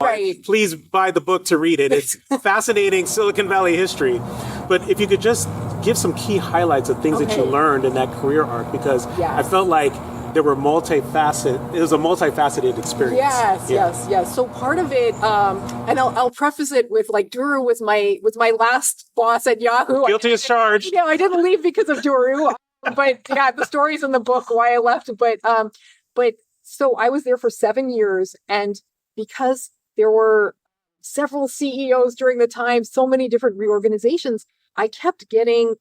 Right. Please buy the book to read it. It's fascinating Silicon Valley history. But if you could just give some key highlights of things that you learned in that career arc, because I felt like there were it was a multifaceted experience. Yes. So part of it, and I'll preface it with like Duru was my last boss at Yahoo. Guilty as charged. I didn't leave because of Duru, but the story's in the book why I left. But so I was there for 7 years, and because there were several CEOs during the time, so many different reorganizations, I kept getting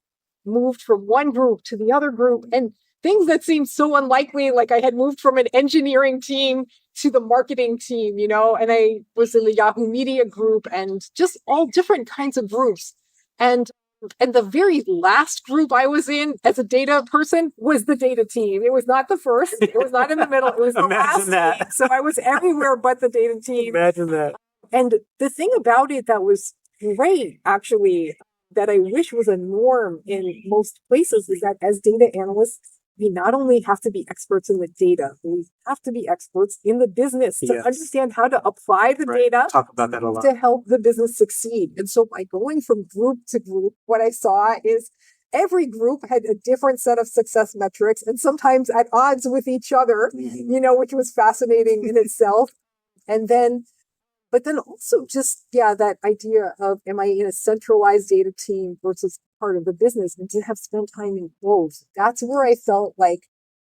moved from one group to the other group, and things that seemed so unlikely, like I had moved from an engineering team to the marketing team, and I was in the Yahoo Media group and just all different kinds of groups. And the very last group I was in as a data person was the data team. It was not the first. It was not in the middle. It was the last team. So I was everywhere but the data team. Imagine that. And the thing about it that was great, actually, that I wish was a norm in most places is that as data analysts, we not only have to be experts in the data, we have to be experts in the business to understand how to apply the data. Talk about that a lot. To help the business succeed. And so by going from group to group, what I saw is every group had a different set of success metrics and sometimes at odds with each other, which was fascinating in itself. But then also just, that idea of, am I in a centralized data team versus part of the business, and to have spent time in both? That's where I felt like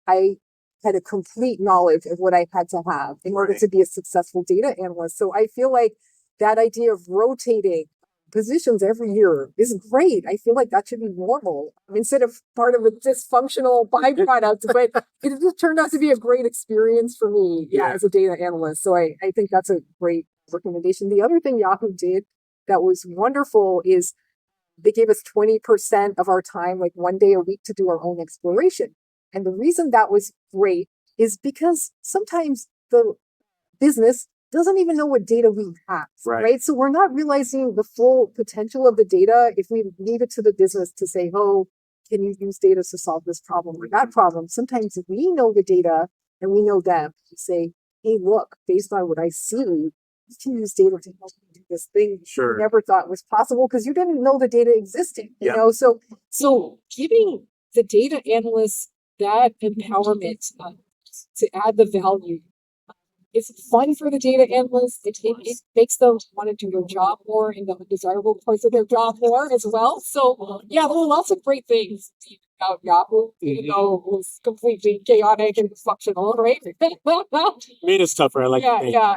I had a complete knowledge of what I had to have in order to be a successful data analyst. So I feel like that idea of rotating positions every year is great. I feel like that should be normal instead of part of a dysfunctional byproduct. But it just turned out to be a great experience for me as a data analyst. So I think that's a great recommendation. The other thing Yahoo did that was wonderful is they gave us 20% of our time, like 1 day a week, to do our own exploration. And the reason that was great is because sometimes the business doesn't even know what data we have, right? So we're not realizing the full potential of the data if we leave it to the business to say, oh, can you use data to solve this problem or that problem? Sometimes we know the data and we know them. We say, hey, look, based on what I see, you can use data to help you do this thing you never thought was possible because you didn't know the data existed. You know, so giving the data analysts that empowerment to add the value. It's fun for the data analysts. It makes them want to do their job more in the undesirable parts of their job more as well. So there were lots of great things about Yahoo, even though it was completely chaotic and dysfunctional, right? Made us tougher. I like yeah.